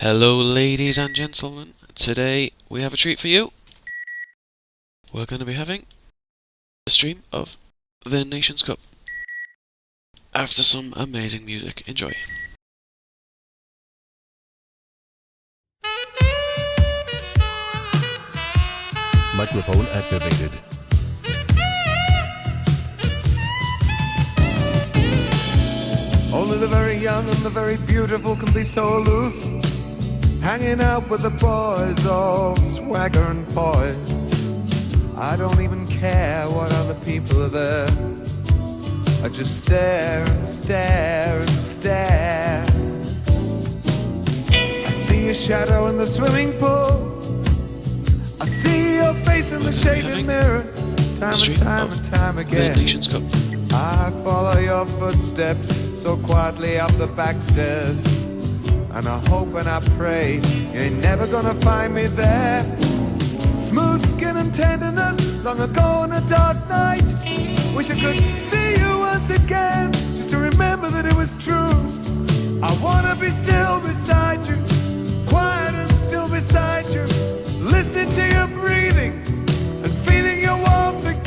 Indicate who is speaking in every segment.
Speaker 1: Hello ladies and gentlemen, today we have a treat for you. We're going to be having a stream of the Nations Cup. After some amazing music, enjoy.
Speaker 2: Microphone activated.
Speaker 3: Only the very young and the very beautiful can be so aloof, hanging out with the boys, all swagger and poise. I don't even care what other people are there. I just stare and stare and stare. I see your shadow in the swimming pool. I see your face in the shaded mirror, time and time and time again.
Speaker 1: The Nations Cup.
Speaker 3: I follow your footsteps so quietly up the back stairs, and I hope and I pray you ain't never gonna find me there. Smooth skin and tenderness, long ago on a dark night. Wish I could see you once again, just to remember that it was true. I wanna be still beside you, quiet and still beside you, listening to your breathing and feeling your warmth again.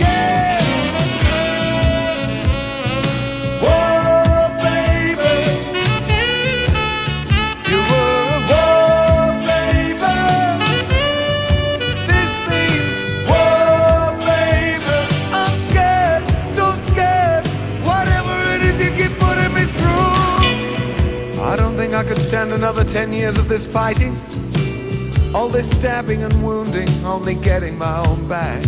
Speaker 3: I could stand another 10 years of this fighting, all this stabbing and wounding, only getting my own back.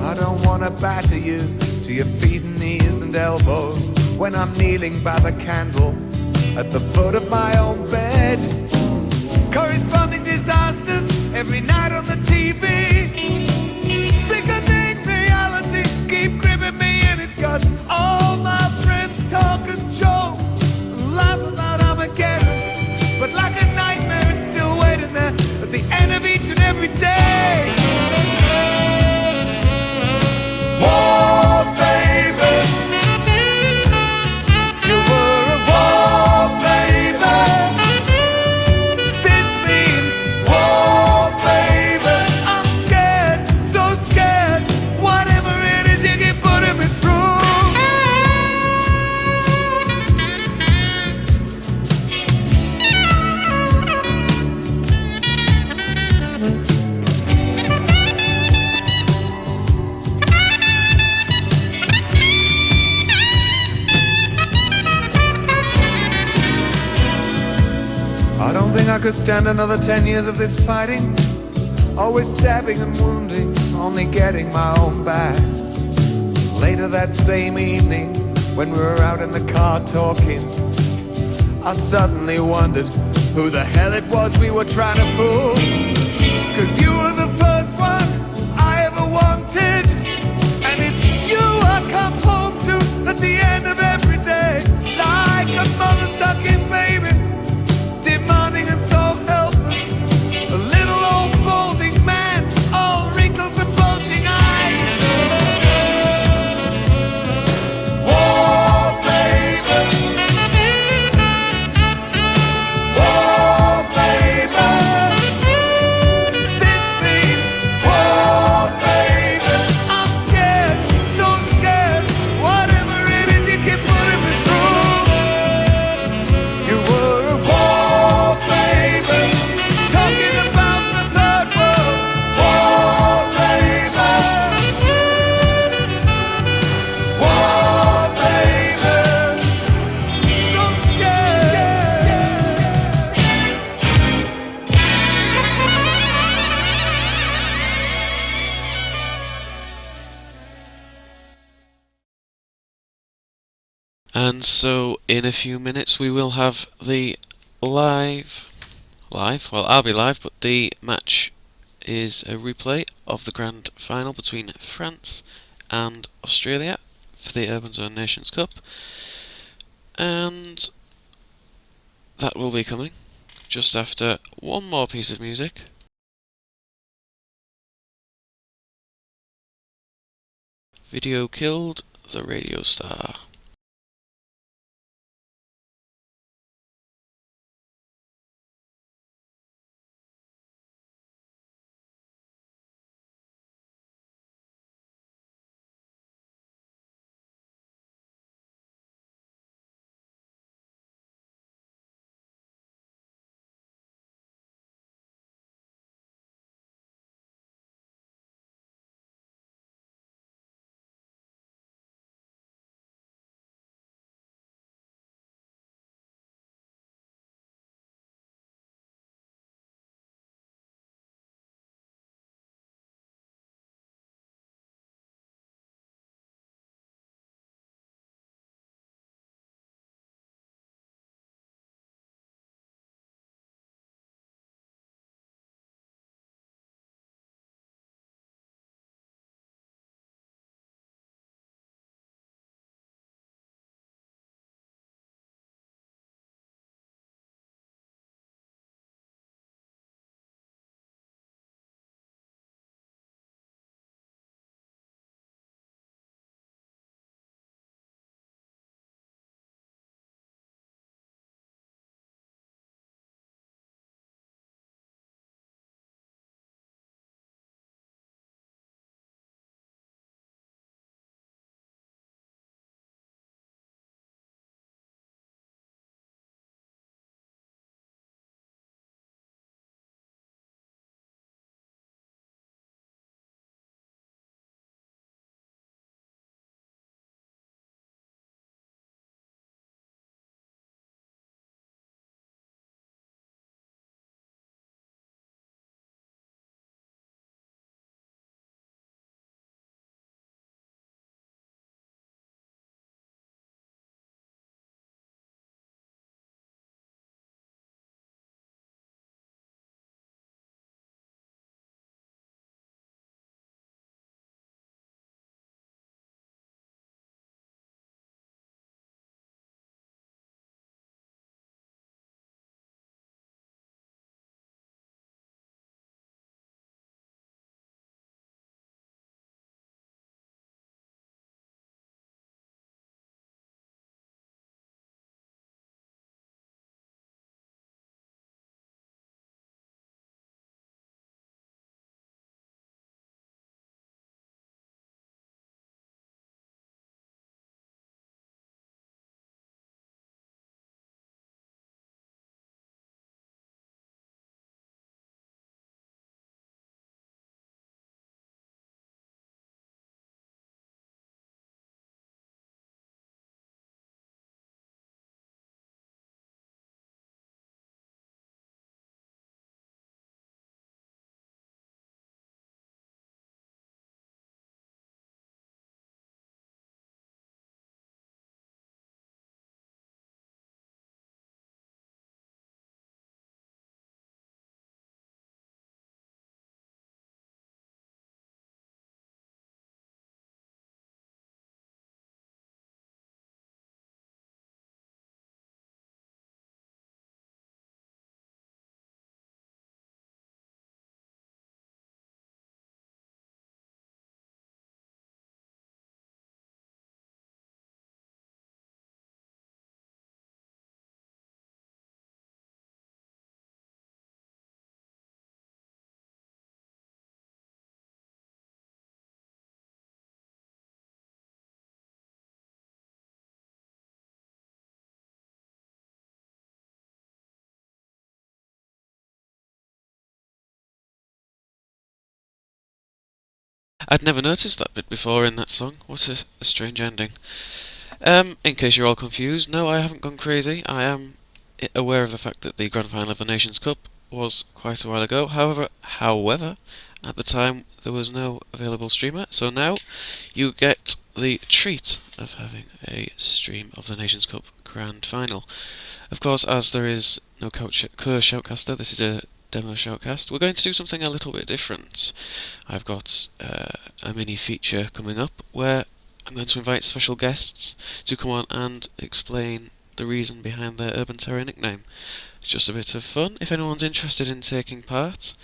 Speaker 3: I don't want to batter you to your feet and knees and elbows when I'm kneeling by the candle at the foot of my own bed. Corresponding disasters every night on the TV. Sickening reality keep gripping me in its guts. All my friends talk and joke and laugh about Armageddon, but like a nightmare it's still waiting there at the end of each and every day. War, baby, you were a war, baby. This means war, baby. I'm scared, so scared. Whatever it is you keep putting me through. I don't think I could stand another 10 years of this fighting, always stabbing and wounding, only getting my own back. Later that same evening, when we were out in the car talking, I suddenly wondered who the hell it was we were trying to fool. 'Cause you were the first one I ever wanted, and it's you I come home to at the end of every day, like a mother sucking baby, demanding and so helpless. A little old balding man, all wrinkles and bulging eyes. War, baby. War, baby. This means war, baby. I'm scared, so scared. Whatever it is you keep putting me through. You were a war, baby. Talking about the third world. War, baby. War, baby. So scared.
Speaker 1: And so, in a few minutes, we will have the live. Well, I'll be live, but the match is a replay of the grand final between France and Australia for the Urban Zone Nations Cup. And that will be coming just after one more piece of music. Video killed the radio star. I'd never noticed that bit before in that song. What a strange ending. In case you're all confused, no, I haven't gone crazy. I am aware of the fact that the Grand Final of the Nations Cup was quite a while ago. However, at the time there was no available streamer, so now you get the treat of having a stream of the Nations Cup Grand Final. Of course, as there is no co-shoutcaster, this is a demo shoutcast, we're going to do something a little bit different. I've got a mini feature coming up where I'm going to invite special guests to come on and explain the reason behind their Urban Terror nickname. It's just a bit of fun. If anyone's interested in taking part,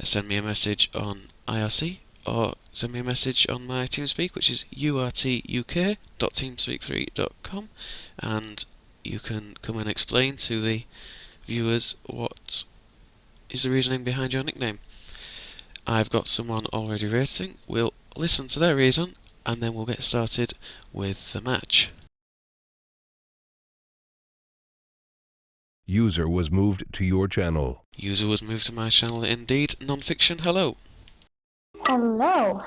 Speaker 1: send me a message on IRC or send me a message on my TeamSpeak, which is urtuk.teamspeak3.com, and you can come and explain to the viewers what is the reasoning behind your nickname. I've got someone already racing. We'll listen to their reason and then we'll get started with the match.
Speaker 2: User was moved to your channel.
Speaker 1: User was moved to my channel indeed. Nonfiction, hello.
Speaker 4: Hello.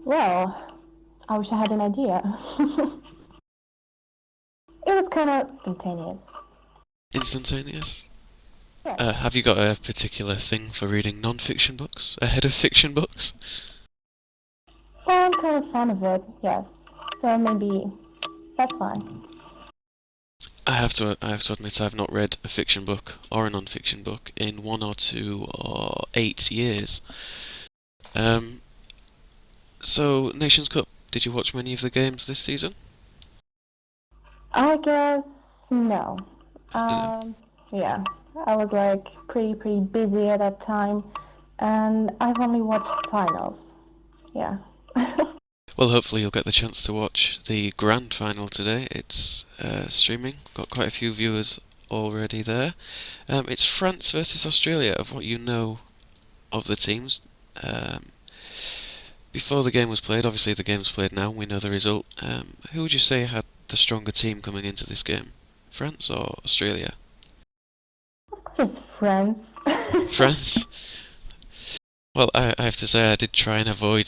Speaker 4: Well, I wish I had an idea. It was kind of spontaneous.
Speaker 1: Instantaneous?
Speaker 4: Yes.
Speaker 1: Have you got a particular thing for reading non-fiction books ahead of fiction books?
Speaker 4: Well, I'm kind of fond of it, yes. So maybe that's fine.
Speaker 1: I have to admit I've not read a fiction book or a non-fiction book in 1 or 2 or 8 years. So, Nations Cup, did you watch many of the games this season?
Speaker 4: I guess no. Yeah, I was like pretty busy at that time, and I've only watched the finals. Yeah.
Speaker 1: Well, hopefully you'll get the chance to watch the Grand Final today. It's streaming. Got quite a few viewers already there. It's France versus Australia, of what you know of the teams. Before the game was played, obviously the game's played now, we know the result. Who would you say had the stronger team coming into this game? France or Australia?
Speaker 4: Of course it's France.
Speaker 1: France? Well, I have to say I did try and avoid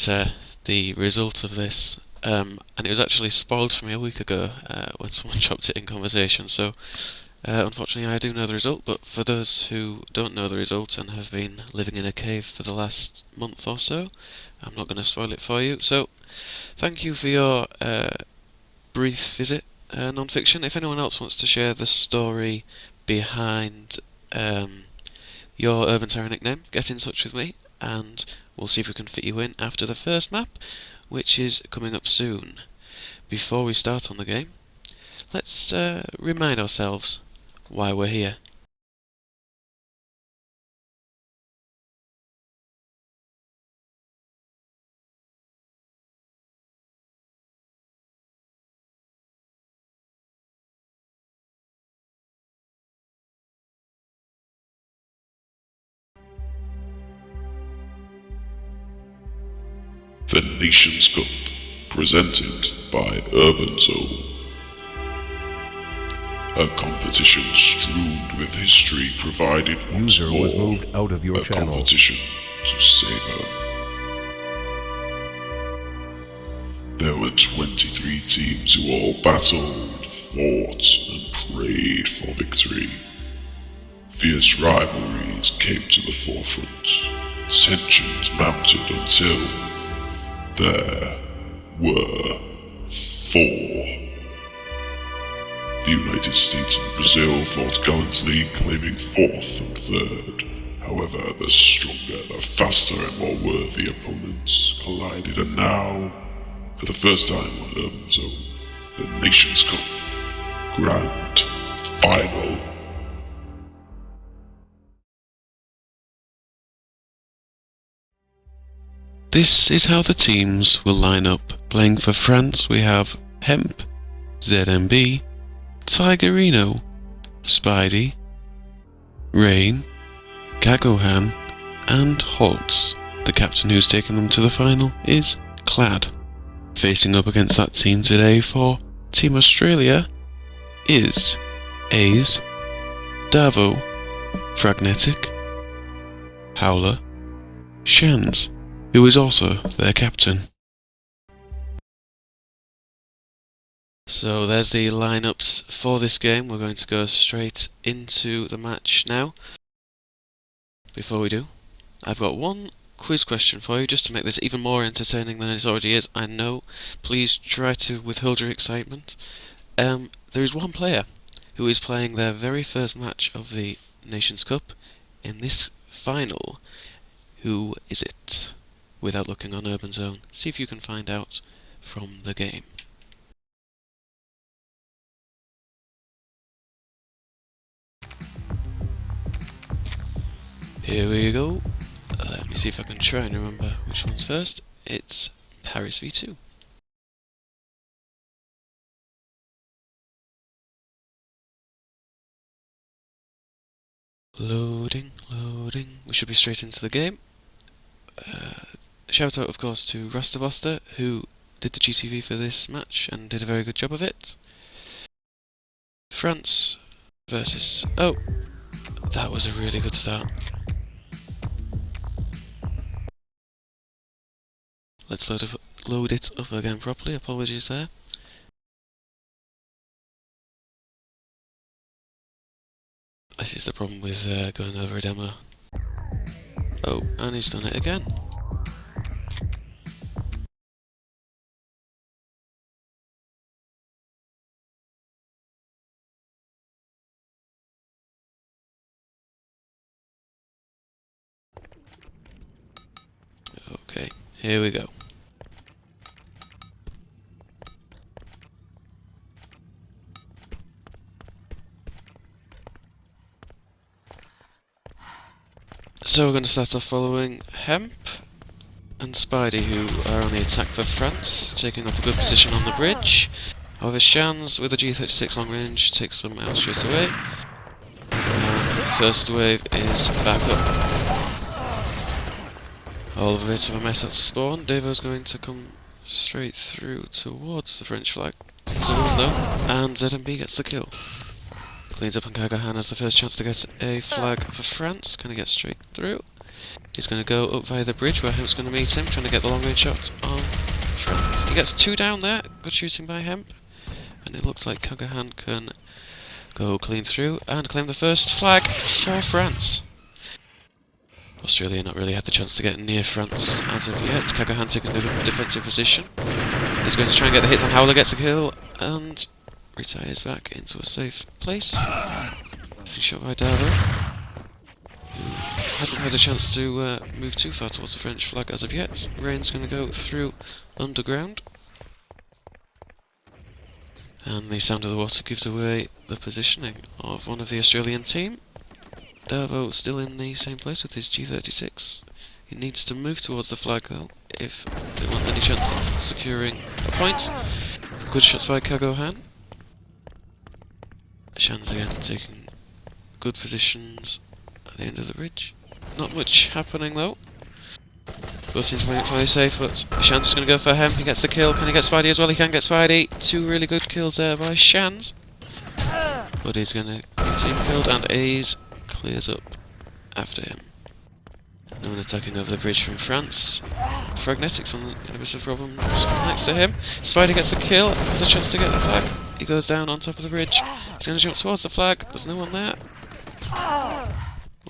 Speaker 1: the result of this, and it was actually spoiled for me a week ago when someone dropped it in conversation, so unfortunately I do know the result, but for those who don't know the result and have been living in a cave for the last month or so, I'm not going to spoil it for you. So, thank you for your brief visit, non-fiction. If anyone else wants to share the story behind your Urban Terror nickname, get in touch with me, and we'll see if we can fit you in after the first map, which is coming up soon. Before we start on the game, let's remind ourselves why we're here.
Speaker 5: The Nations Cup, presented by Urban Zone. A competition strewn with history provided once
Speaker 2: User
Speaker 5: more
Speaker 2: was moved out of your
Speaker 5: a
Speaker 2: channel.
Speaker 5: competition to savor. There were 23 teams who all battled, fought, and prayed for victory. Fierce rivalries came to the forefront. Tensions mounted until there were 4. The United States and Brazil fought gallantly, claiming 4th and 3rd. However, the stronger, the faster and more worthy opponents collided, and now, for the first time on Urban Zone, the Nations Cup Grand Final.
Speaker 1: This is how the teams will line up. Playing for France, we have Hemp, ZMB, Tigerino, Spidey, Rain, Gagohan, and Holtz. The captain who's taken them to the final is Clad. Facing up against that team today for Team Australia is A's, Davo, Fragnetic, Howler, Shans, who is also their captain. So there's the lineups for this game. We're going to go straight into the match now. Before we do, I've got one quiz question for you just to make this even more entertaining than it already is. I know, please try to withhold your excitement. There is one player who is playing their very first match of the Nations Cup in this final. Who is it? Without looking on Urban Zone, see if you can find out from the game. Here we go. Let me see if I can try and remember which one's first. It's Paris v2. Loading, loading. We should be straight into the game. Shout out, of course, to Rastavoster, who did the GTV for this match and did a very good job of it. France versus... Oh! That was a really good start. Let's load it up again properly, apologies there. This is the problem with going over a demo. Oh, and he's done it again. Okay, here we go. So we're going to start off following Hemp and Spidey, who are on the attack for France, taking up a good position on the bridge. However, Shans with a G36 long range takes them out straight away. And first wave is back up. All of a bit of a mess at spawn. Devo's going to come straight through towards the French flag. He's alone though, and ZMB gets the kill. Cleans up, and Kagahan has the first chance to get a flag for France. Going to get straight through. He's going to go up via the bridge where Hemp's going to meet him, trying to get the long range shot on France. He gets two down there. Good shooting by Hemp. And it looks like Kagahan can go clean through and claim the first flag for France. Australia not really had the chance to get near France as of yet. Kagahan taking the defensive position. He's going to try and get the hits on Howler, gets a kill, and retires back into a safe place. Shot by Davo, who hasn't had a chance to move too far towards the French flag as of yet. Rain's going to go through underground. And the sound of the water gives away the positioning of one of the Australian team. Davo still in the same place with his G36. He needs to move towards the flag though, if they want any chance of securing a point. Good shots by Kagahan. Shans again taking good positions at the end of the bridge. Not much happening though. Both teams playing it fairly safe, but Shans is going to go for Hemp. He gets the kill. Can he get Spidey as well? He can get Spidey. Two really good kills there by Shans. But he's going to get him killed, and A's clears up after him. No one attacking over the bridge from France. Fragnetic's on a bit of problems next to him. Spidey gets the kill, has a chance to get the flag. He goes down on top of the bridge. He's going to jump towards the flag. There's no one there.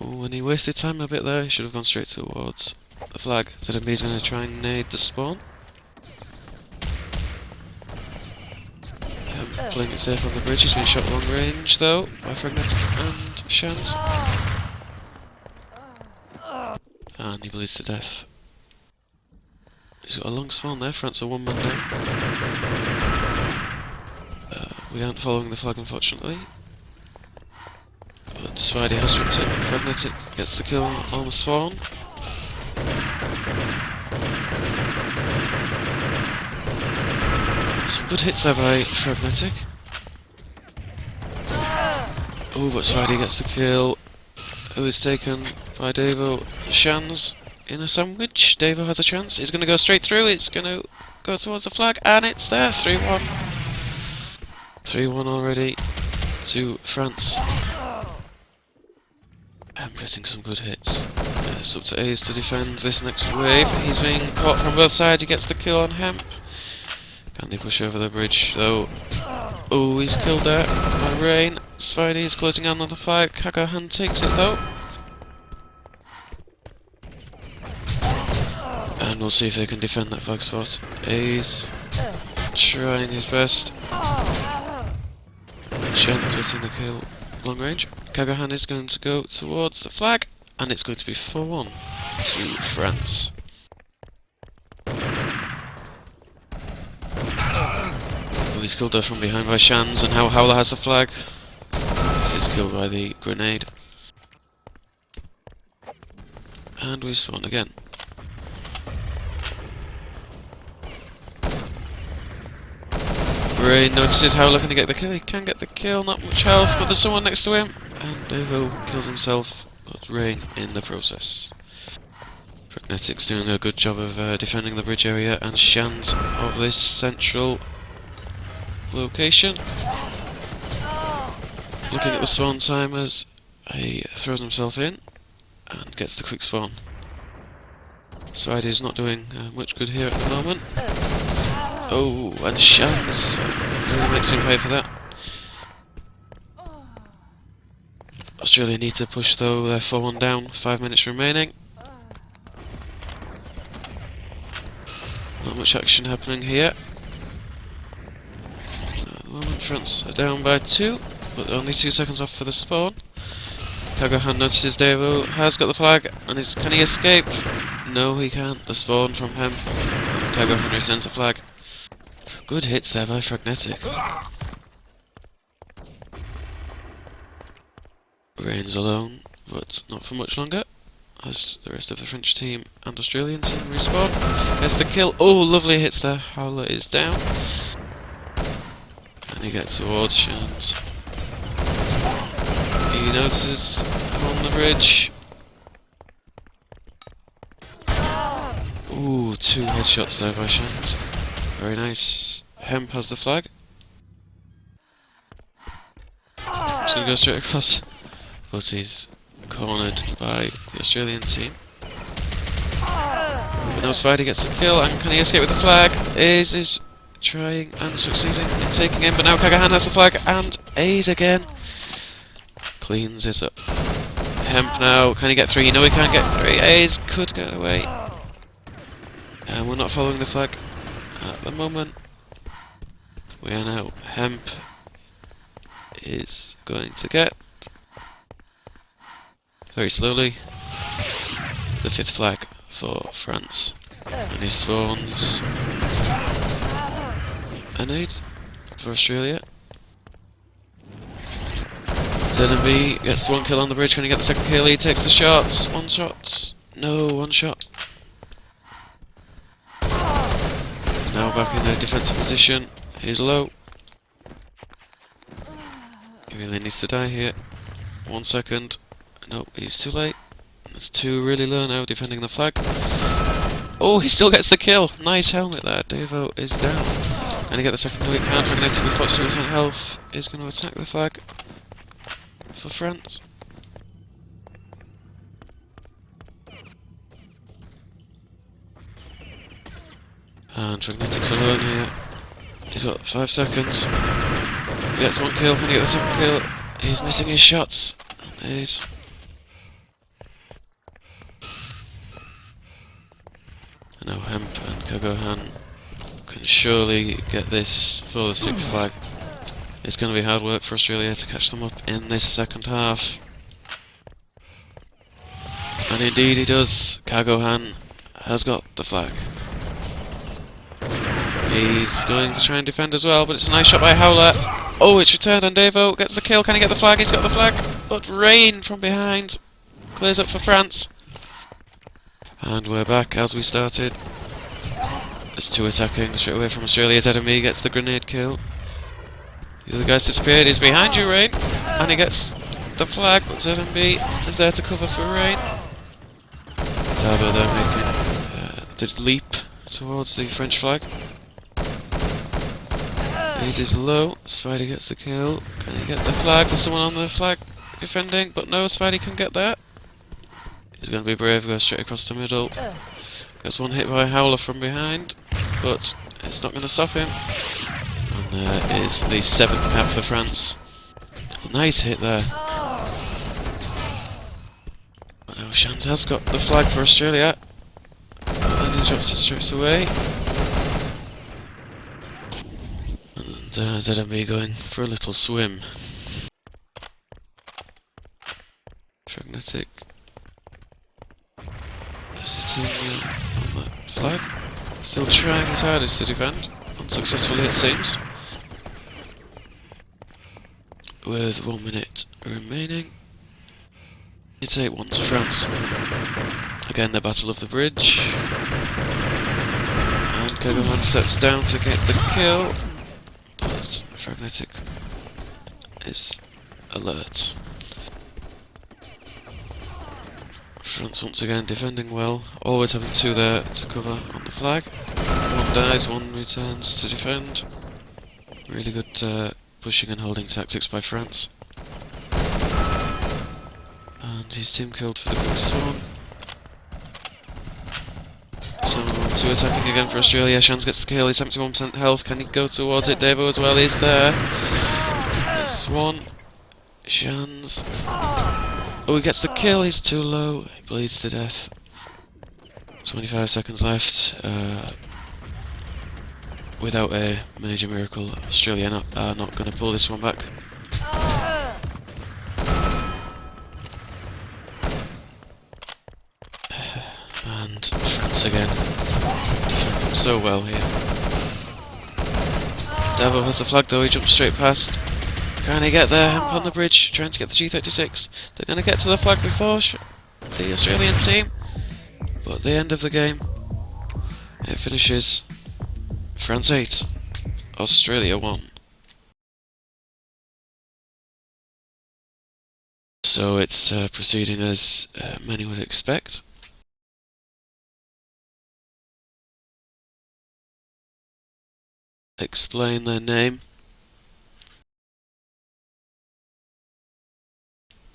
Speaker 1: Oh, and he wasted time a bit there. He should have gone straight towards the flag. ZMB's going to try and nade the spawn. Playing it safe on the bridge. He's been shot long range though by Fragnetic and Shans. And he bleeds to death. He's got a long spawn there. France are one man down. We aren't following the flag unfortunately. But Spidey has jumped in. Fragnetic gets the kill on the spawn. Some good hits there by Fragnetic. Oh, but Spidey gets the kill. Who is taken by Davo. Shans in a sandwich. Davo has a chance. He's going to go straight through. It's going to go towards the flag, and it's there, 3-1. 3-1 already to France. I'm getting some good hits. It's up to Ace to defend this next wave. He's being caught from both sides, he gets the kill on Hemp. Can they push over the bridge though? Oh, he's killed there by Rain. Spidey is closing on the flag. Kagahan takes it though. And we'll see if they can defend that flag spot. Ace trying his best. Shan's getting the kill long range. Kagahan is going to go towards the flag, and it's going to be 4-1 to France. Oh, he's killed there from behind by Shans, and now Howler has the flag. This is killed by the grenade. And we spawn again. Rain notices Howler can get the kill. He can get the kill, not much health, but there's someone next to him. And Devo kills himself, but Rain in the process. Pragnetic's doing a good job of defending the bridge area, and Shans of this central location. Looking at the spawn timers, he throws himself in and gets the quick spawn. Spidey's not doing much good here at the moment. Oh, and Shans really makes him pay for that. Australia need to push though, they're 4-1 down, 5 minutes remaining. Not much action happening here. At the moment France are down by 2, but only 2 seconds off for the spawn. Kagahan notices Devo has got the flag, and can he escape? No, he can't. The spawn from him. Kagahan returns the flag. Good hits there by Pragnetic. Rain's alone, but not for much longer, as the rest of the French team and Australian team respawn. Gets the kill. Oh, lovely hits there. Howler is down. And he gets towards Shans. He notices him on the bridge. Ooh, 2 headshots there by Shans. Very nice. Hemp has the flag. He's going to go straight across, but he's cornered by the Australian team. But now Spidey gets the kill, and can he escape with the flag? Ace is trying and succeeding in taking him, but now Kagahan has the flag, and Ace again cleans it up. Hemp now, can he get 3? No, he can't get 3. Ace could get away. And we're not following the flag at the moment. We are now. Hemp is going to get, very slowly, the 5th flag for France. And he spawns a nade for Australia. ZMB gets 1 kill on the bridge. Can he get the 2nd kill? He takes the shots. 1 shot. No, 1 shot. Now back in the defensive position. He's low. He really needs to die here. 1 second. No, he's too late. There's 2 really low now defending the flag. Oh, he still gets the kill. Nice helmet there. Devo is down. And he get the 2nd kill. He can't. Pragnetic with 42% health is going to attack the flag for France. And Pragnetic's alone here. He's got 5 seconds. He gets 1 kill. Can he get the 2nd kill? He's missing his shots. And now Hemp and Kagahan can surely get this for the 6th flag. It's going to be hard work for Australia to catch them up in this second half. And indeed he does. Kagahan has got the flag. He's going to try and defend as well, but it's a nice shot by Howler. Oh, it's returned and Devo gets the kill. Can he get the flag? He's got the flag. But Rain from behind clears up for France. And we're back as we started. There's 2 attacking straight away from Australia. ZME gets the grenade kill. The other guy's disappeared. He's behind you, Rain. And he gets the flag, but ZMB is there to cover for Rain. Dabo there making the leap towards the French flag. Hayes is low. Spidey gets the kill. Can he get the flag? There's someone on the flag defending, but no, Spidey can get that. He's going to be brave, goes straight across the middle. Gets one hit by Howler from behind, but it's not going to stop him. And there is the 7th cap for France. Nice hit there. But now Shans has got the flag for Australia. And he drops it straight away. And ZMB going for a little swim. Fragnetic sitting on that flag. Still trying his hardest to defend. Unsuccessfully it seems. With 1 minute remaining. It's 8-1 to France. Again the battle of the bridge. And Kegelman steps down to get the kill. But Fragnetic is alert. France once again defending well, always having 2 there to cover on the flag. 1 dies, 1 returns to defend. Really good pushing and holding tactics by France. And his team killed for the quick spawn. So 2 attacking again for Australia. Shans gets the kill, he's 71% health. Can he go towards it? Devo as well, he's there. This one. Shans. Oh, he gets the kill, he's too low. He bleeds to death. 25 seconds left. Without a major miracle, Australia are not going to pull this one back. And France again. Defending so well here. Davo has the flag though, he jumps straight past. Can he get there? Hemp on the bridge, trying to get the G36. They're going to get to the flag before the Australian team. But at the end of the game, it finishes France 8, Australia 1. So it's proceeding as many would expect. Explain their name.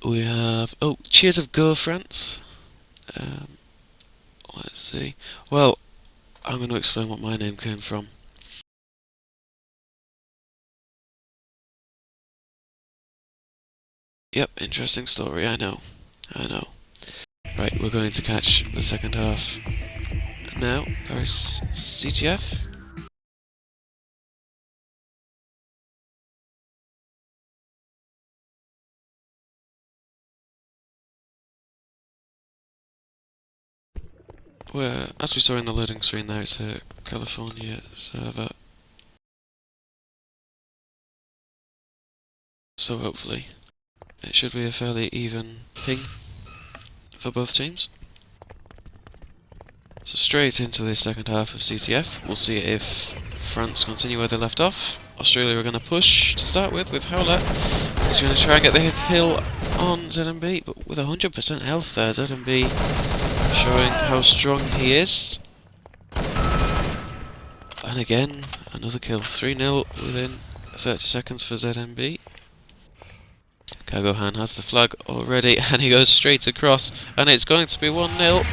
Speaker 1: We have, oh, Cheers of Go France. Let's see. Well, I'm going to explain what my name came from. Yep, interesting story, I know. Right, we're going to catch the second half now. Paris CTF. Where, as we saw in the loading screen there, it's a California server. So hopefully it should be a fairly even ping for both teams. So straight into the second half of CTF, we'll see if France continue where they left off. Australia are going to push to start with Howler. He's going to try and get the kill on ZMB, but with 100% health there, ZMB showing how strong he is. And again, another kill, 3-0 within 30 seconds for ZMB. Kagohan has the flag already, and he goes straight across, and it's going to be 1-0.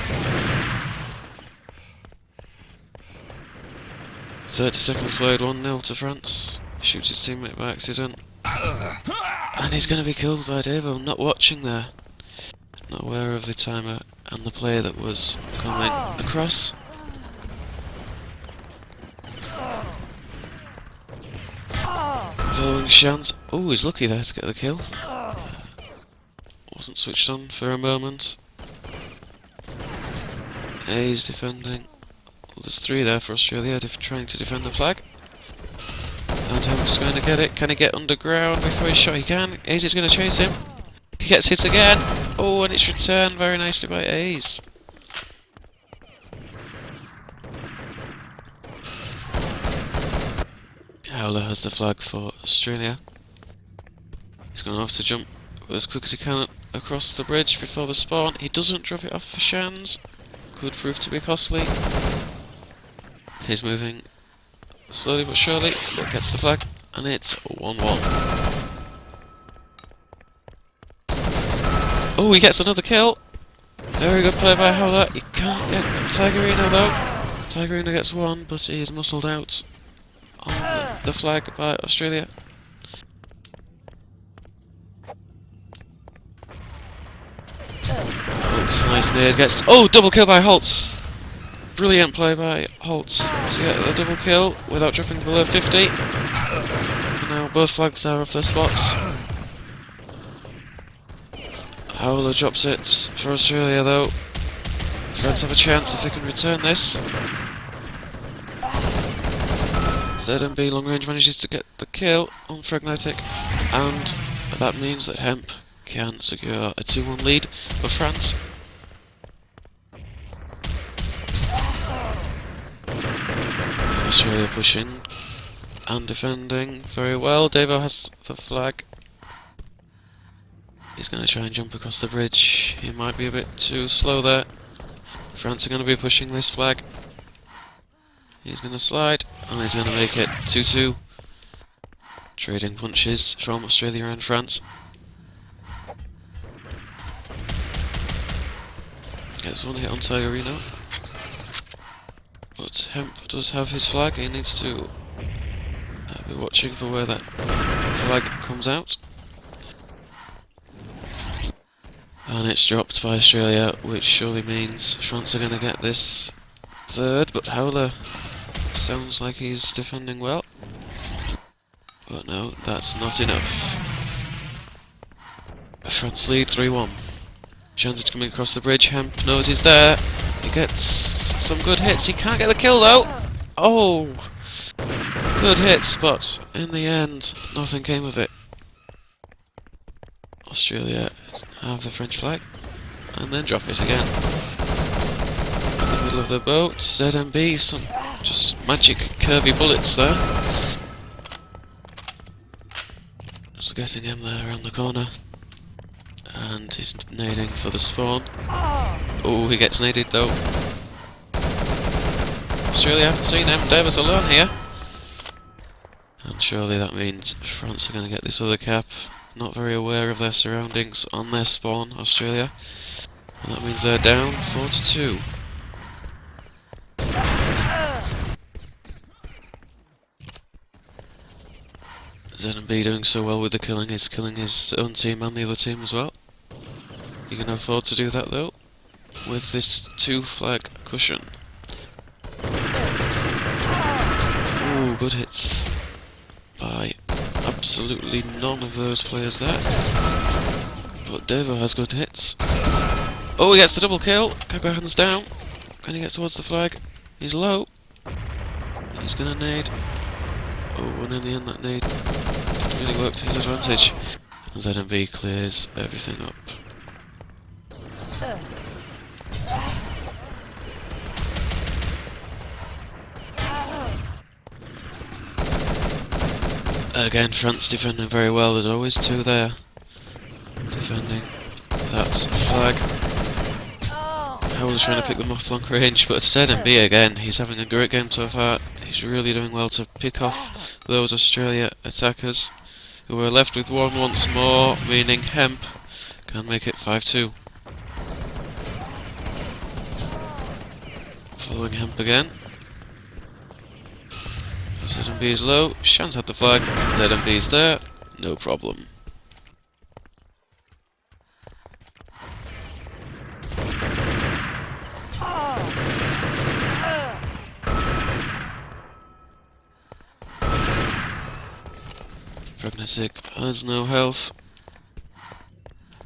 Speaker 1: 30 seconds played, 1-0 to France. Shoots his teammate by accident. And he's going to be killed by Devo, not watching there. Not aware of the timer and the player that was coming across. Following Shans. Oh, he's lucky there to get the kill. Wasn't switched on for a moment. He's defending. Well, there's 3 there for Australia trying to defend the flag. And Hemp's going to get it. Can he get underground before he's shot? He can. Ace is going to chase him. He gets hit again. Oh, and it's returned very nicely by Ace. Howler has the flag for Australia. He's going to have to jump as quick as he can across the bridge before the spawn. He doesn't drop it off for Shans. Could prove to be costly. He's moving slowly but surely, but gets the flag. and it's 1-1. Oh, he gets another kill. Very good play by Howler. You can't get Tigerino though. Tigerino gets one, but he is muscled out on the flag by Australia. Holtz, nice nade, gets... Oh, double kill by Holtz! Brilliant play by Holtz to get the double kill without dropping below 50. And now both flags are off their spots. Howler drops it for Australia though. France have a chance if they can return this. ZMB long range manages to get the kill on Fragnetic, and that means that Hemp can secure a 2-1 lead for France. Australia pushing and defending very well. Devo has the flag. He's going to try and jump across the bridge. He might be a bit too slow there. France are going to be pushing this flag. He's going to slide, and he's going to make it 2-2. Trading punches from Australia and France. Gets one hit on Tigerino. But Hemp does have his flag. He needs to be watching for where that flag comes out. And it's dropped by Australia, which surely means France are going to get this third, but Howler sounds like he's defending well. But no, that's not enough. France lead 3-1. Shanzit's coming across the bridge. Hemp knows he's there. He gets some good hits. He can't get the kill though. Oh! Good hits, but in the end, nothing came of it. Australia have the French flag, and then drop it again. In the middle of the boat, ZMB, some just magic curvy bullets there. Just getting him there around the corner. And he's nading for the spawn. Oh, he gets naded though. Australia haven't seen him. Davis alone here. And surely that means France are going to get this other cap. Not very aware of their surroundings on their spawn, Australia. And that means they're down 4-2. ZMB doing so well with the killing, he's killing his own team and the other team as well. You can afford to do that though, with this 2-flag cushion. Ooh, good hits by absolutely none of those players there. But Devo has good hits. Oh, he gets the double kill. Kago hands down. Can he get towards the flag? He's low. He's gonna nade. Oh, and in the end that nade didn't really work to his advantage. And ZMB clears everything up. Again, France defending very well. There's always two there defending that flag. Howell's trying to pick them off long range, but ZMB again, he's having a great game so far. He's really doing well to pick off those Australia attackers, who are left with one once more, meaning Hemp can make it 5-2. Following Hemp again. ZMB is low, Shan's had the flag, ZMB is there, no problem. Pragnetic has no health,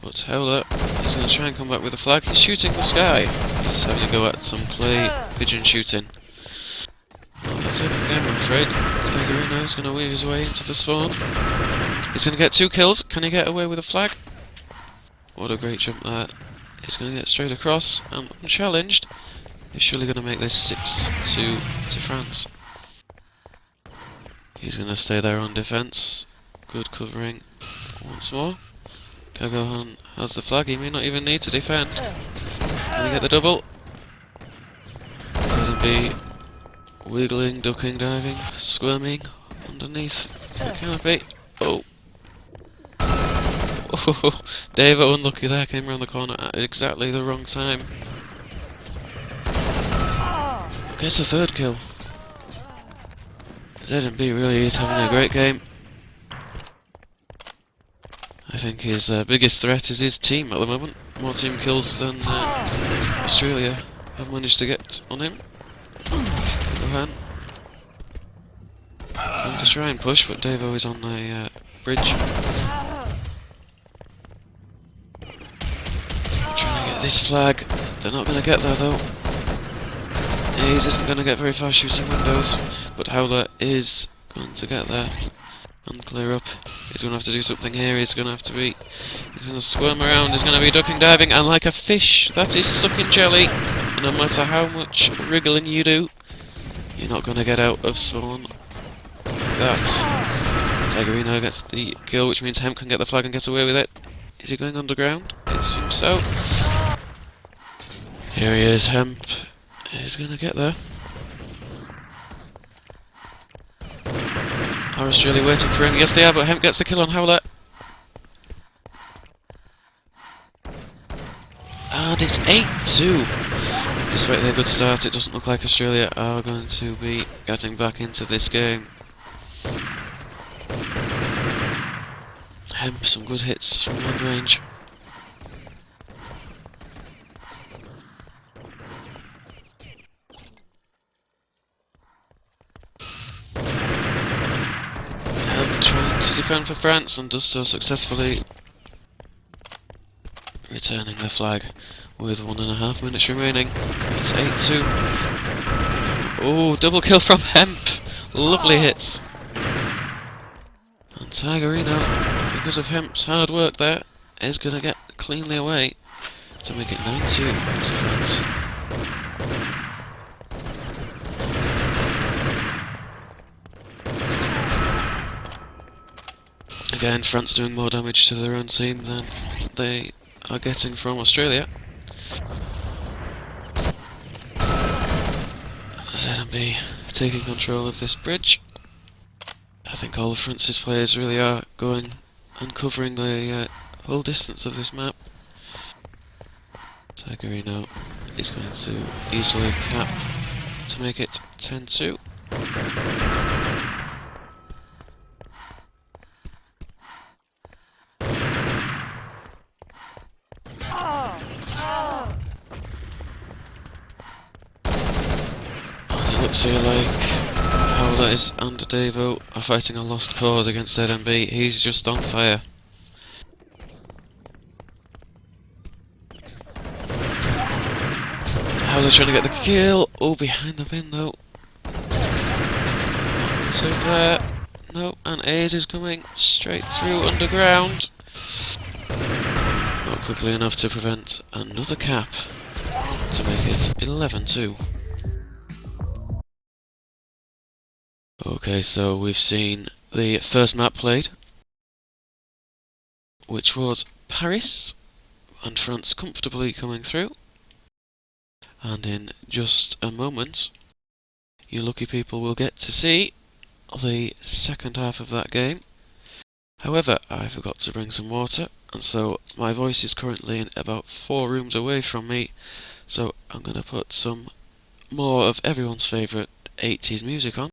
Speaker 1: but Howler is going to try and come back with the flag. He's shooting the sky. He's having a go at some clay pigeon shooting. Well, that's it for the game, I'm afraid. Tigerino is going to weave his way into the spawn. He's going to get 2 kills. Can he get away with a flag? What a great jump there. He's going to get straight across and unchallenged. He's surely going to make this 6-2 to France. He's going to stay there on defence. Good covering once more. Kagohan has the flag, he may not even need to defend. Can he get the double? ZMB wiggling, ducking, diving, squirming underneath It can't be. Oh. Oh, Davo unlucky there, came around the corner at exactly the wrong time. Gets a third kill. ZMB really is having a great game. I think his biggest threat is his team at the moment. More team kills than Australia have managed to get on him. Gohan. Trying to try and push, but Davo is on the bridge. Trying to get this flag. They're not going to get there though. Hayes isn't going to get very far shooting windows, but Howler is going to get there and clear up. He's going to have to do something here. He's going to have to be. He's going to squirm around. He's going to be ducking, diving, and like a fish, that is stuck in jelly. And no matter how much wriggling you do, you're not going to get out of spawn. That. Tigerino gets the kill, which means Hemp can get the flag and get away with it. Is he going underground? It seems so. Here he is, Hemp. He's gonna get there. Are Australia waiting for him? Yes they are, but Hemp gets the kill on Howler. And it's 8-2. Despite their good start, it doesn't look like Australia are going to be getting back into this game. Hemp, some good hits from long range. Trying to defend for France and does so successfully, returning the flag with 1.5 minutes remaining. It's 8-2. Oh, double kill from Hemp. Lovely hits. And Tigerino, because of Hemp's hard work there, is going to get cleanly away to make it 9-2 to France. Again, France doing more damage to their own team than they are getting from Australia. ZMB taking control of this bridge. I think all of France's players really are going and covering the whole distance of this map. Tigerino is going to easily cap to make it 10-2. Looks here like Howler and Davo are fighting a lost cause against ZMB. He's just on fire. Howler trying to get the kill. Oh, behind the pin though. So there. No, and A's is coming straight through underground. Not quickly enough to prevent another cap to make it 11-2. Okay, so we've seen the first map played, which was Paris, and France comfortably coming through. And in just a moment, you lucky people will get to see the second half of that game. However, I forgot to bring some water, and so my voice is currently in about 4 rooms away from me, so I'm going to put some more of everyone's favourite 80s music on.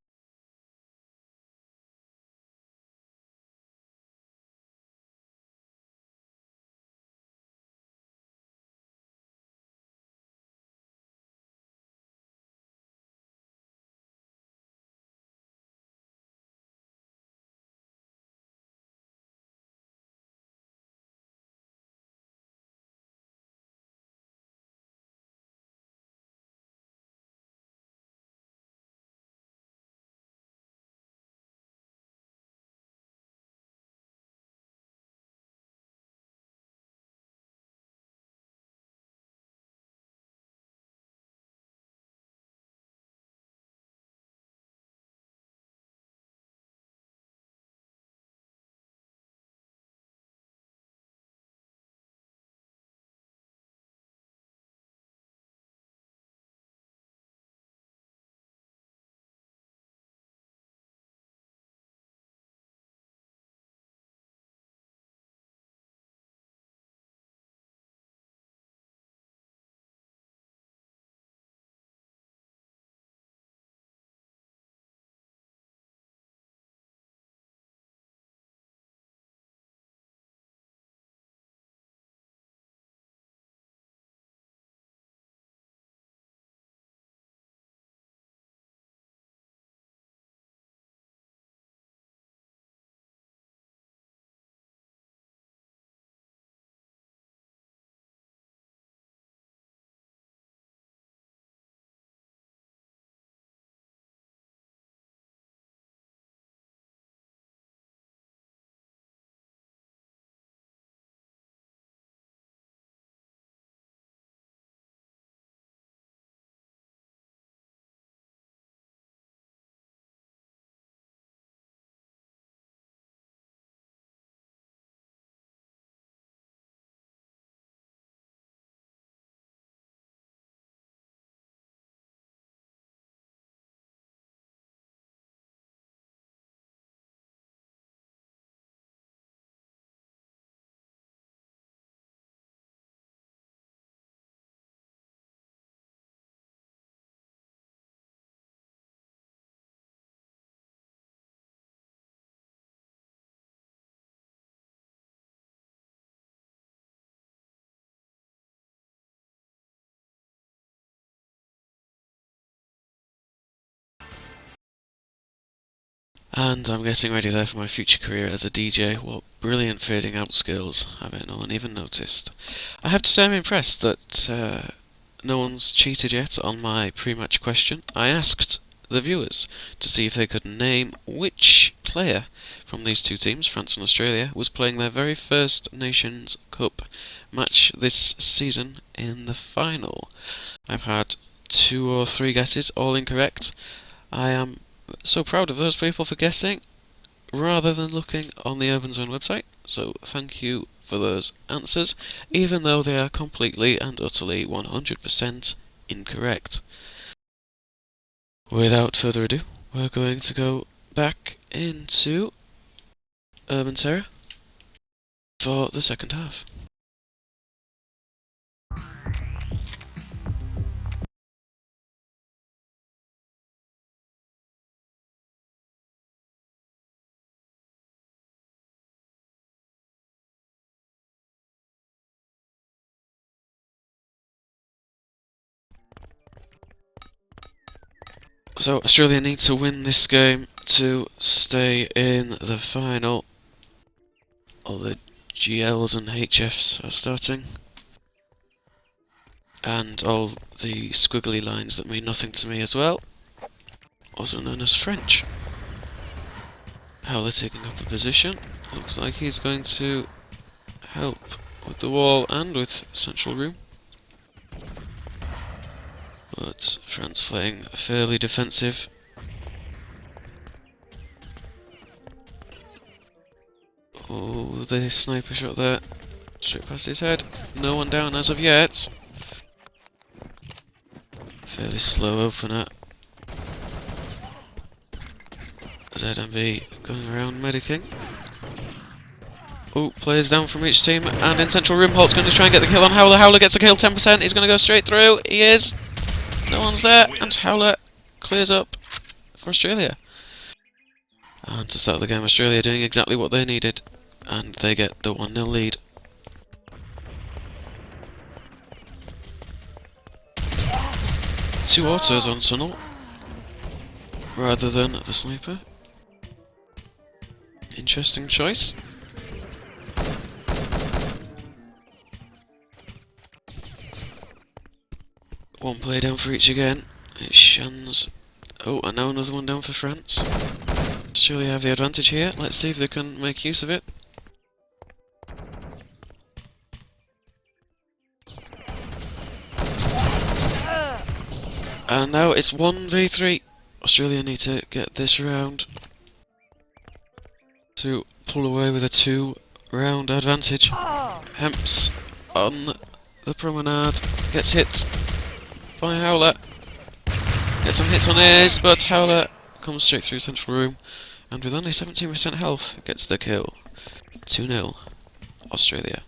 Speaker 1: And I'm getting ready there for my future career as a DJ. What brilliant fading out skills. I bet no one even noticed. I have to say I'm impressed that no one's cheated yet on my pre-match question. I asked the viewers to see if they could name which player from these two teams, France and Australia, was playing their very first Nations Cup match this season in the final. I've had 2 or 3 guesses, all incorrect. I am so proud of those people for guessing rather than looking on the Urban Zone website, so thank you for those answers, even though they are completely and utterly 100% incorrect. Without further ado, we're going to go back into Urban Terror for the second half. So Australia need to win this game to stay in the final. All the GLs and HFs are starting. And all the squiggly lines that mean nothing to me as well. Also known as French. Howler taking up a position. Looks like he's going to help with the wall and with central room. But France playing fairly defensive. Oh, the sniper shot there. Straight past his head. No one down as of yet. Fairly slow opener. ZMB going around medicing. Oh, players down from each team, and in central room, Holt's going to try and get the kill on Howler. Howler gets a kill, 10%. He's going to go straight through. He is. No one's there, and Howler clears up for Australia. And to start the game, Australia doing exactly what they needed, and they get the 1-0 lead. Two autos on Tunnel, rather than the sniper. Interesting choice. One player down for each again. It shuns. Oh, and now another one down for France. Australia have the advantage here. Let's see if they can make use of it. And now it's 1v3. Australia need to get this round to pull away with a 2-round advantage. Hemps on the promenade gets hit by Howler. Gets some hits on his, but Howler comes straight through central room, and with only 17% health, gets the kill. 2-0, Australia.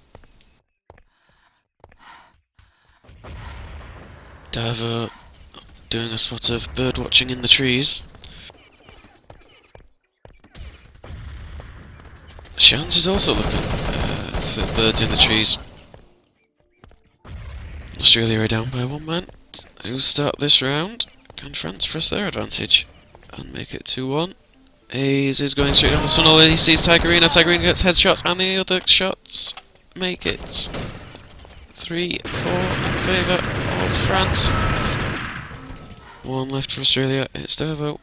Speaker 1: Davo doing a spot of bird watching in the trees. Shans is also looking for birds in the trees. Australia are down by 1 man. Who start this round? Can France press their advantage and make it 2-1? Hayes is going straight down the tunnel. He sees Tigerina. Tigerina gets headshots, and the other shots make it 3-4 in favour of France. 1 left for Australia. It's Dervo.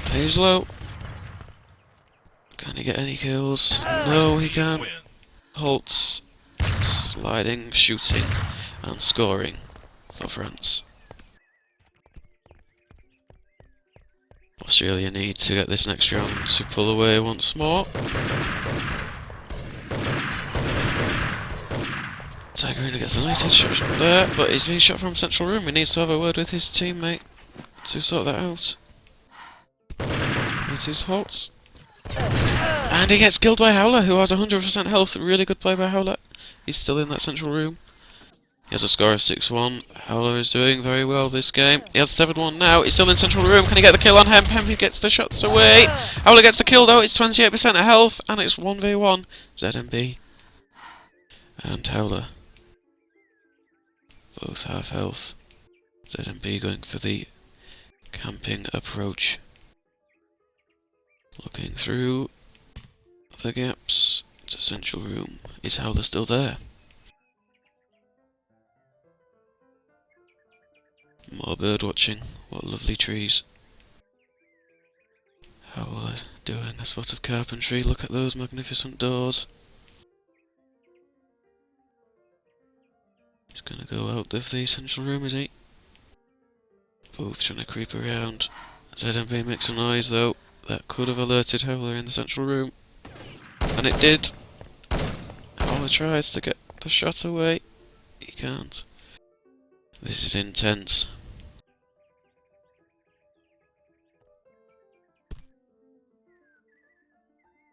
Speaker 1: Hayes low. Can he get any kills? No, he can't. Holtz sliding, shooting, and scoring for France. Australia need to get this next round to pull away once more. Tigerina gets a nice headshot there, but he's being shot from central room. He needs to have a word with his teammate to sort that out. It is Holtz. And he gets killed by Howler, who has 100% health. Really good play by Howler. He's still in that central room. He has a score of 6-1. Howler is doing very well this game. He has 7-1 now. He's still in central room. Can he get the kill on Hemp? Hemp gets the shots away. Howler gets the kill though. It's 28% of health, and it's 1v1. ZMB and Howler both have health. ZMB going for the camping approach. Looking through the gaps to Central Room. Is Howler still there? More bird watching. What lovely trees. Howler doing a spot of carpentry. Look at those magnificent doors. He's gonna go out of the Central Room, is he? Both trying to creep around. ZMB makes a noise though. That could have alerted Howler in the Central Room. And it did. Howler tries to get the shot away. He can't. This is intense.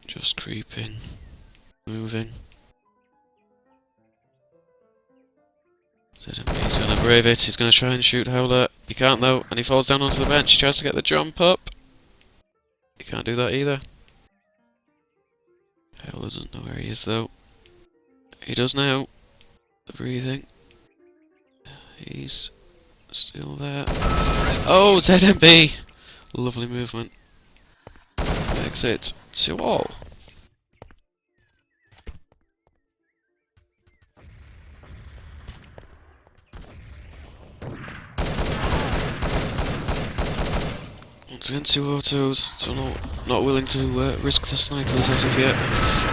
Speaker 1: Just creeping. Moving. ZMB's gonna brave it. He's gonna try and shoot Howler. He can't though, and he falls down onto the bench. He tries to get the jump up. He can't do that either. Howler doesn't know where he is though. He does now. The breathing. He's still there. Oh, ZMB! Lovely movement. Makes it 2-all. Once again, 2 autos, so not willing to risk the snipers as of yet.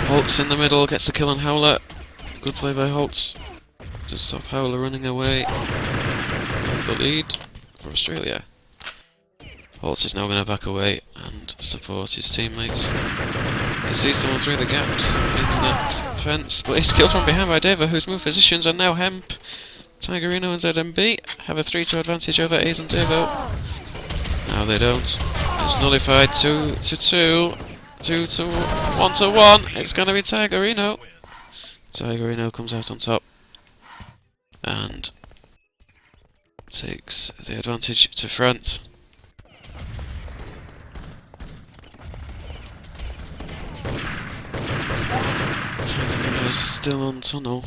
Speaker 1: Holtz in the middle, gets the kill on Howler. Good play by Holtz to stop Howler running away. The lead for Australia. Holtz is now going to back away and support his teammates. He sees someone through the gaps in that fence, but he's killed from behind by Deva, whose move positions are now Hemp. Tigerino and ZMB have a 3-2 advantage over Ace and Devo. Now they don't. It's nullified 2-2. 2-1 1. It's going to be Tigerino. Tigerino comes out on top and takes the advantage to France. Tigerino's still on tunnel.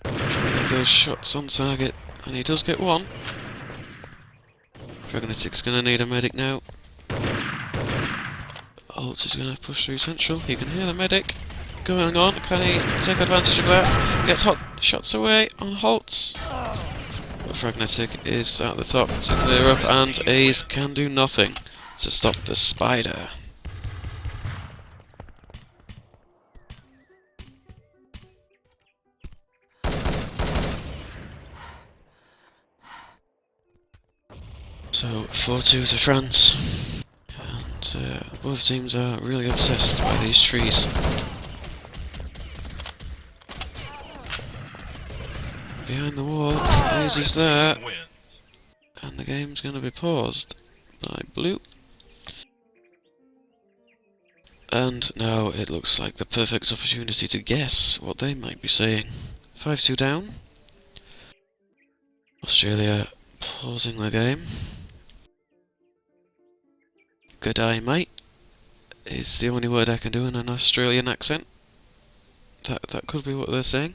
Speaker 1: Trying to get those shots on target, and he does get one. Dragonitic's gonna need a medic now. Holtz is gonna push through Central. He can hear the medic going on. Can he take advantage of that? Gets hot shots away on Holtz. But Fragnetic is at the top to clear up, and Ace can do nothing to stop the spider. So 4-2 to France, and both teams are really obsessed by these trees. Behind the wall, Ace is there, and the game's going to be paused by Blue. And now it looks like the perfect opportunity to guess what they might be saying. 5-2 down. Australia pausing the game. G'day mate is the only word I can do in an Australian accent. That could be what they're saying.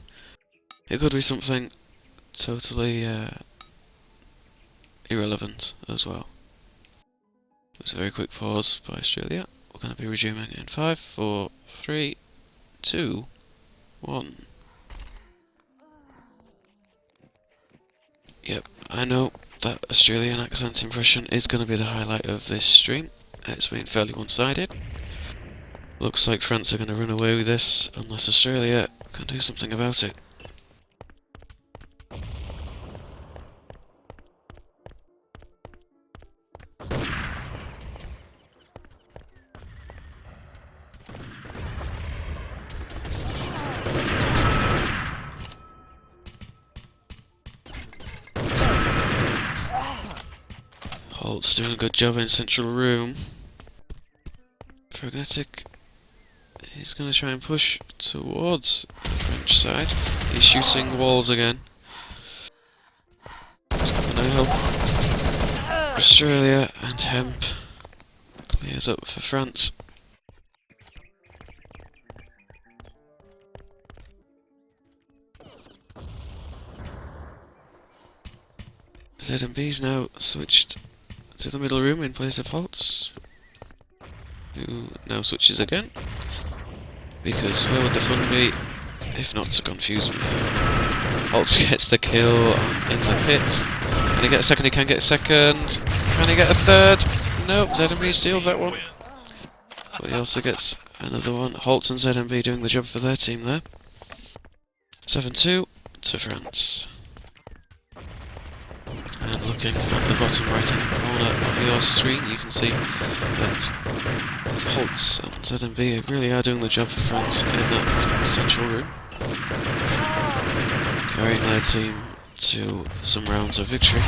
Speaker 1: It could be something totally irrelevant as well. It was a very quick pause by Australia. We're going to be resuming in 5, 4, 3, 2, 1. Yep, I know that Australian accent impression is going to be the highlight of this stream. It's been fairly one-sided. Looks like France are going to run away with this unless Australia can do something about it. Holtz doing a good job in Central Room. Fragnetic, he's going to try and push towards the French side. He's shooting walls again. Now Australia and Hemp clears up for France. ZMB's now switched to the middle room in place of Holtz. who now switches again. Because where would the fun be if not to confuse me? Holtz gets the kill in the pit. Can he get a second? He can get a second. Can he get a third? Nope, ZMB steals that one. But he also gets another one. Holtz and ZMB doing the job for their team there. 7-2 to France. And looking at the bottom right hand corner of your screen, you can see that Holtz and ZMB really are doing the job for France in that central room, carrying their team to some rounds of victory.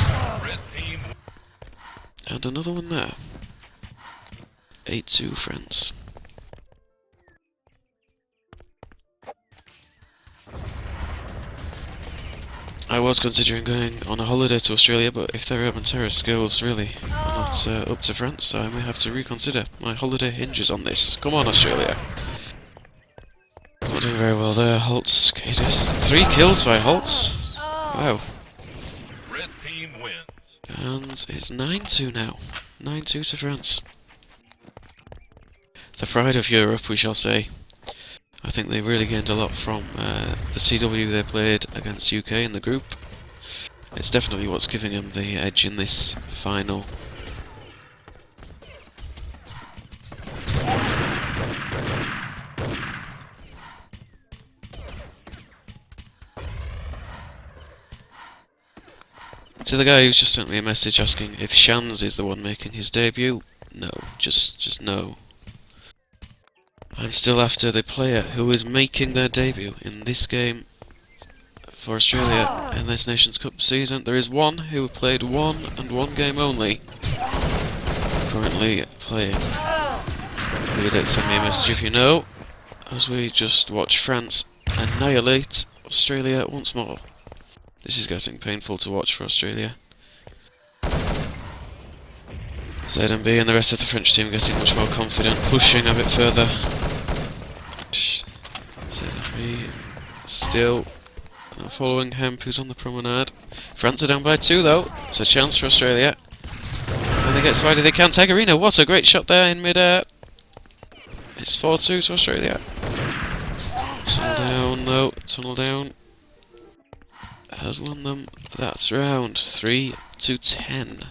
Speaker 1: And another one there. 8-2 France. I was considering going on a holiday to Australia, but if their urban terror skills really are not up to France, I may have to reconsider. My holiday hinges on this. Come on, Australia. Not doing very well there, Holtz. 3 kills by Holtz. Wow.
Speaker 6: Red team wins.
Speaker 1: And it's 9-2 now. 9-2 to France. The pride of Europe, we shall say. I think they really gained a lot from the CW they played against UK in the group. It's definitely what's giving them the edge in this final. To the guy who's just sent me a message asking if Shans is the one making his debut, no, just no. I'm still after the player who is making their debut in this game for Australia in this Nations Cup season. There is one who played one game only, currently playing. Leave it, send me a message if you know, as we just watch France annihilate Australia once more. This is getting painful to watch for Australia. ZMB and the rest of the French team getting much more confident, pushing a bit further. ZMB still following Hemp, who's on the promenade. France are down by 2 though. It's a chance for Australia. And they get Spidey, they can. Tagarino, what a great shot there in mid-air. It's 4-2 to Australia. Tunnel down though, tunnel down. Has won them that round. 3-10.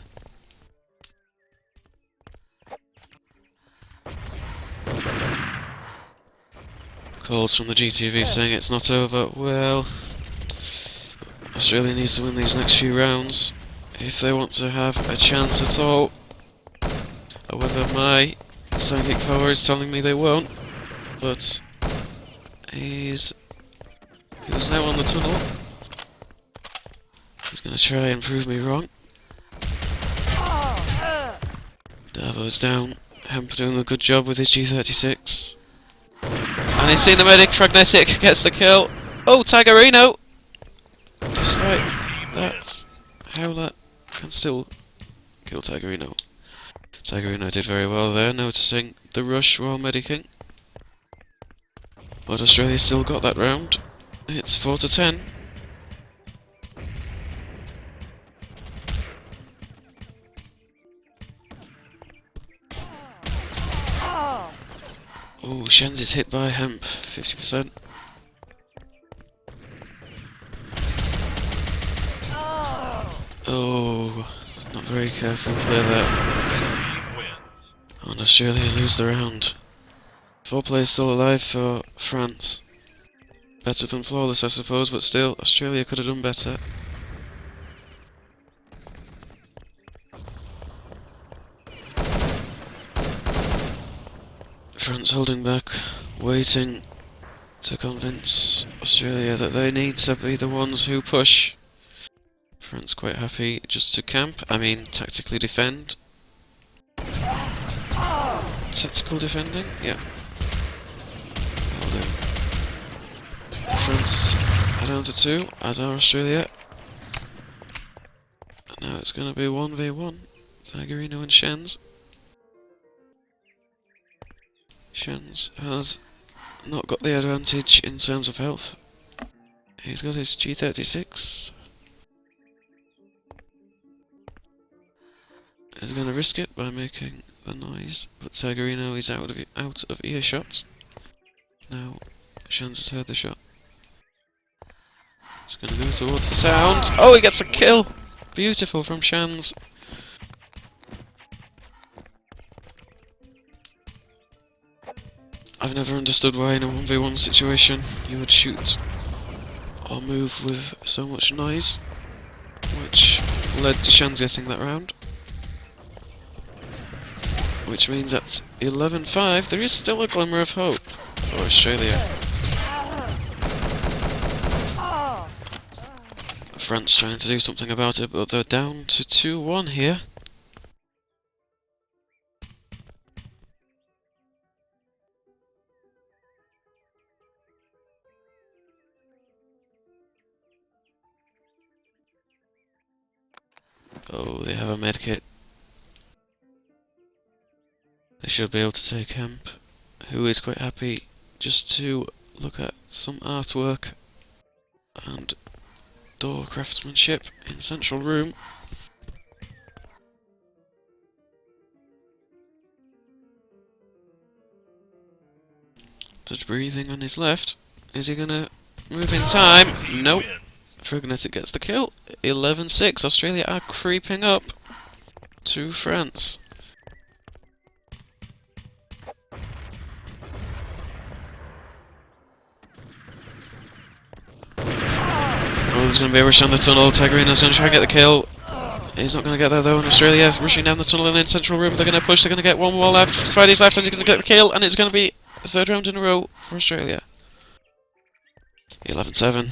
Speaker 1: Calls from the GTV saying it's not over. Well, Australia needs to win these next few rounds if they want to have a chance at all. However, my psychic power is telling me they won't. But he's now on the tunnel. He's going to try and prove me wrong. Davo's down. Hemp doing a good job with his G36. And he's seen the medic. Fragnetic gets the kill. Oh, Tagarino! Despite that, Howler can still kill Tagarino. Tagarino did very well there, noticing the rush while medicing. But Australia still got that round. It's 4-10. Oh, Shens is hit by Hemp, 50%. Oh, not very careful play there. And Australia lose the round. 4 players still alive for France. Better than flawless, I suppose, but still, Australia could have done better. France holding back, waiting to convince Australia that they need to be the ones who push. France quite happy just to camp, tactically defend. Tactical defending, yeah. France are down to 2, as are Australia. And now it's going to be 1v1. Tagarino and Shens. Shens has not got the advantage in terms of health. He's got his G36. He's going to risk it by making the noise, but Tegerino is out of earshot. Now, Shans has heard the shot. He's going to go towards the sound. Oh, he gets a kill! Beautiful from Shans. I've never understood why in a 1v1 situation you would shoot or move with so much noise, which led to Shans getting that round. Which means at 11-5 there is still a glimmer of hope for Australia. France trying to do something about it, but they're down to 2-1 here. Oh, they have a medkit. They should be able to take Hemp, who is quite happy just to look at some artwork and door craftsmanship in central room. There's breathing on his left. Is he gonna move in time? Nope. Fragnetic gets the kill. 11-6. Australia are creeping up to France. Oh, there's going to be a rush on the tunnel. Tegerino's going to try and get the kill. He's not going to get there though, and Australia is rushing down the tunnel and in central room. They're going to push, they're going to get one more left. Spidey's left and he's going to get the kill, and it's going to be the third round in a row for Australia. 11-7.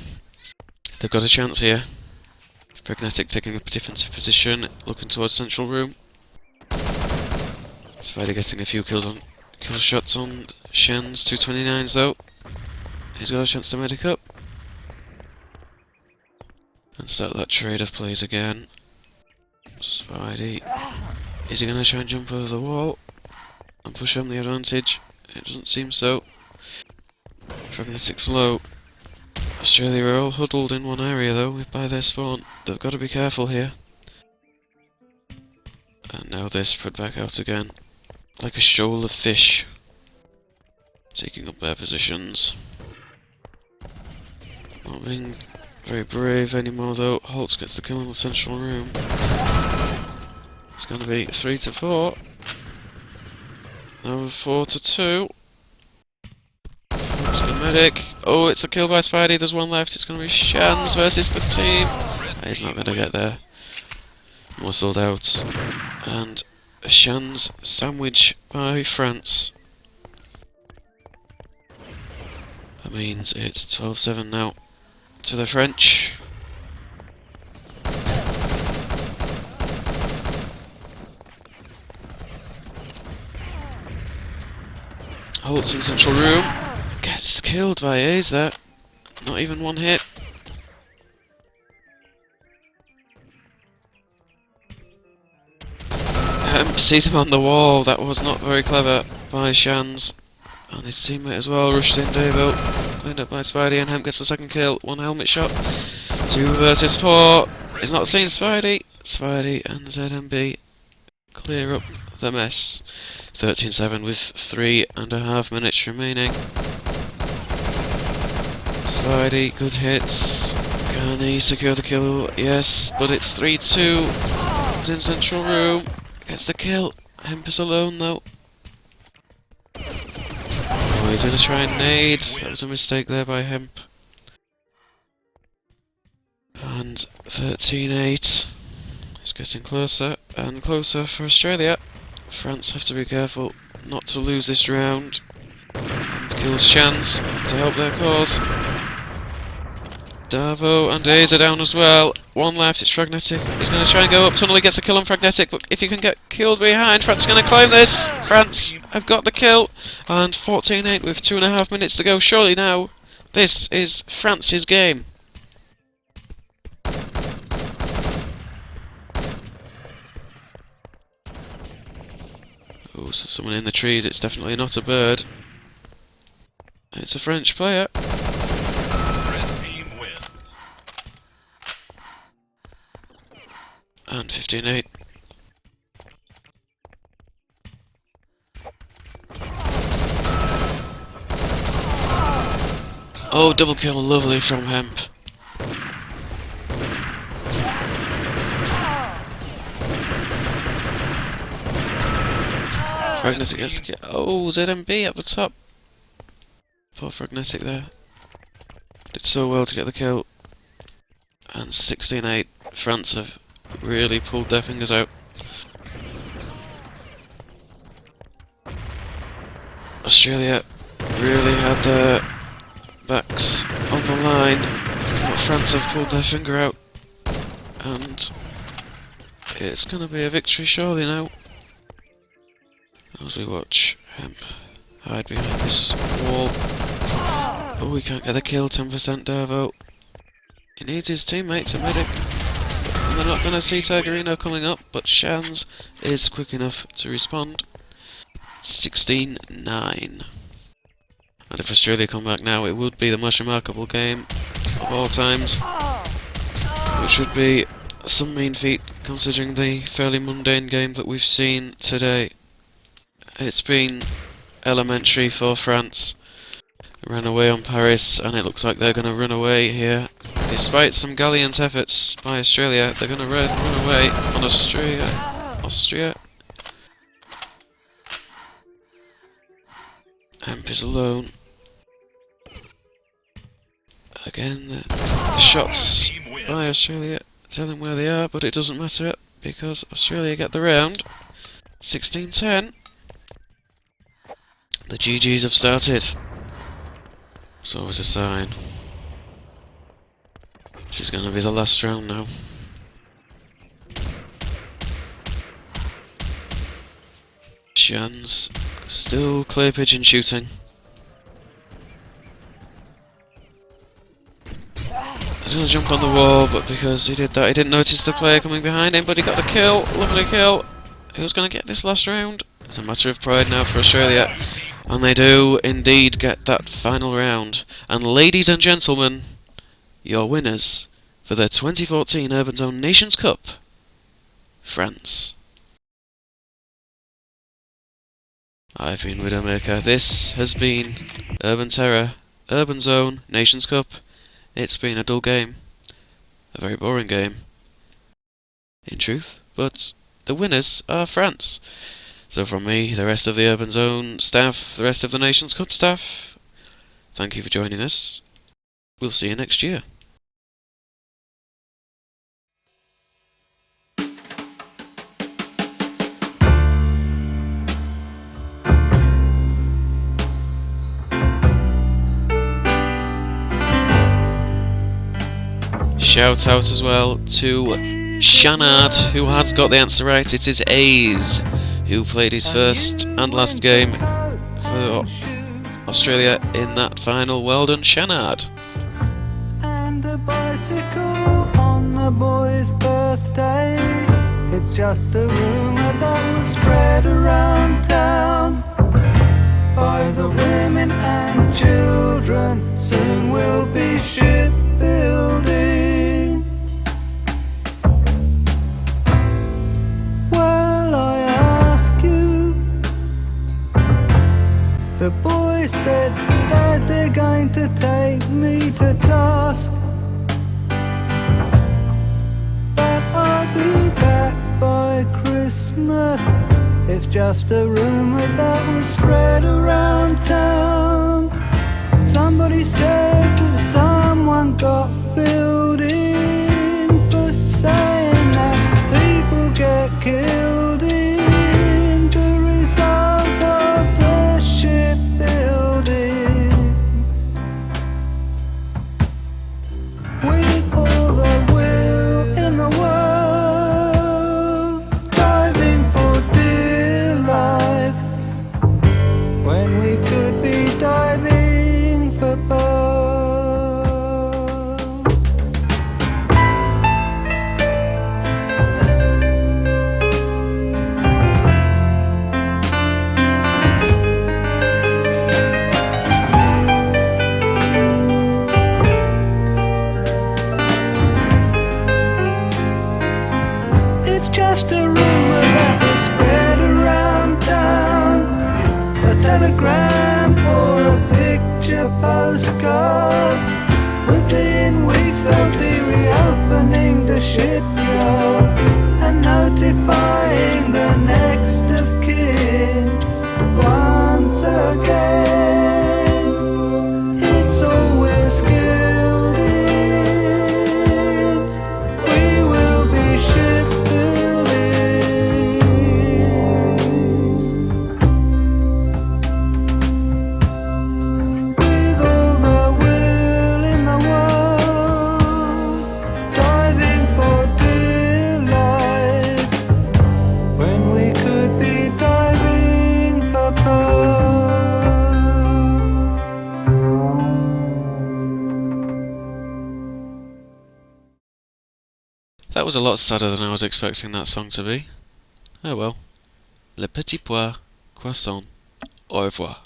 Speaker 1: They've got a chance here. Pragnetic taking a defensive position, looking towards central room. Spidey getting a few kill shots on Shans, 229s though. He's got a chance to medic up. And start that trade of plays again. Spidey. Is he going to try and jump over the wall and push home the advantage? It doesn't seem so. Pragnetic's low. Australia are all huddled in one area though, by their spawn. They've got to be careful here. And now they're spread back out again, like a shoal of fish, taking up their positions. Not being very brave anymore though. Holtz gets the kill in the central room. It's going to be 3-4. Now 4-2. It's a medic. Oh, it's a kill by Spidey. There's one left. It's going to be Shans versus the team. He's not going to get there. Muscled out. And a Shans sandwich by France. That means it's 12-7 now to the French. Holtz in central room. Gets killed by A's there. Not even one hit. Sees him on the wall. That was not very clever by Shans. And his teammate as well rushed in, Davo. Cleaned up by Spidey, and Hemp gets the second kill. One helmet shot. 2 versus 4. He's not seen Spidey. Spidey and ZMB clear up the mess. 13-7 with 3.5 minutes remaining. Spidey, good hits. Can he secure the kill? Yes, but it's 3-2. It's in central room. Gets the kill. Hemp is alone though. Oh, he's gonna try and nade. That was a mistake there by Hemp. And 13-8. It's getting closer and closer for Australia. France have to be careful not to lose this round. And kills Shans to help their cause. Davo and A's are down as well. One left, it's Fragnetic. He's going to try and go up tunnel. He gets a kill on Fragnetic, but if you can get killed behind, France is going to climb this. France have got the kill. And 14-8 with 2.5 minutes to go. Surely now, this is France's game. Oh, so someone in the trees. It's definitely not a bird. It's a French player.
Speaker 6: Red team wins.
Speaker 1: And 15-8. Oh, double kill, lovely from Hemp. Fragnetic gets the kill. Oh, ZMB at the top. Poor Fragnetic there. Did so well to get the kill. And 16-8. France have really pulled their fingers out. Australia really had their backs on the line, but France have pulled their finger out, and it's going to be a victory surely now. As we watch Hemp hide behind this wall. Oh, we can't get the kill, 10% Dervo. He needs his teammate to medic. And they're not going to see Tigerino coming up, but Shans is quick enough to respond. 16-9. And if Australia come back now, it would be the most remarkable game of all times. Which would be some mean feat, considering the fairly mundane game that we've seen today. It's been elementary for France. Ran away on Paris, and it looks like they're going to run away here. Despite some gallant efforts by Australia, they're going to run away on Austria. Hemp is alone. Again, the shots by Australia tell him where they are, but it doesn't matter because Australia get the round. 16-10. The GGs have started. It's always a sign. This is going to be the last round now. Shans still clear pigeon shooting. He's going to jump on the wall, but because he did that, he didn't notice the player coming behind him, but he got the kill. Lovely kill. Who's going to get this last round? It's a matter of pride now for Australia. And they do indeed get that final round. And ladies and gentlemen, your winners for the 2014 Urban Zone Nations Cup, France. I've been Widowmaker. This has been Urban Terror, Urban Zone Nations Cup. It's been a dull game. A very boring game, in truth. But the winners are France. So from me, the rest of the Urban Zone staff, the rest of the Nations Cup staff, thank you for joining us. We'll see you next year. Shout out as well to Shanard, who has got the answer right. It is A's, who played his first and last game for Australia in that final. Well done, Shanard.
Speaker 7: And a bicycle on the boy's birthday. It's just a rumour that was spread around town by the women and children. Soon we'll be shipbuilding. The boy said that they're going to take me to task, but I'll be back by Christmas. It's just a rumour that was spread around town. Somebody said that someone got filled in for saying that people get killed in the result of the shipbuilding. With all the will in the world, diving for dear life, when we could be diving for birth.
Speaker 1: That was a lot sadder than I was expecting that song to be. Oh well. Le petit pois, croissant, au revoir.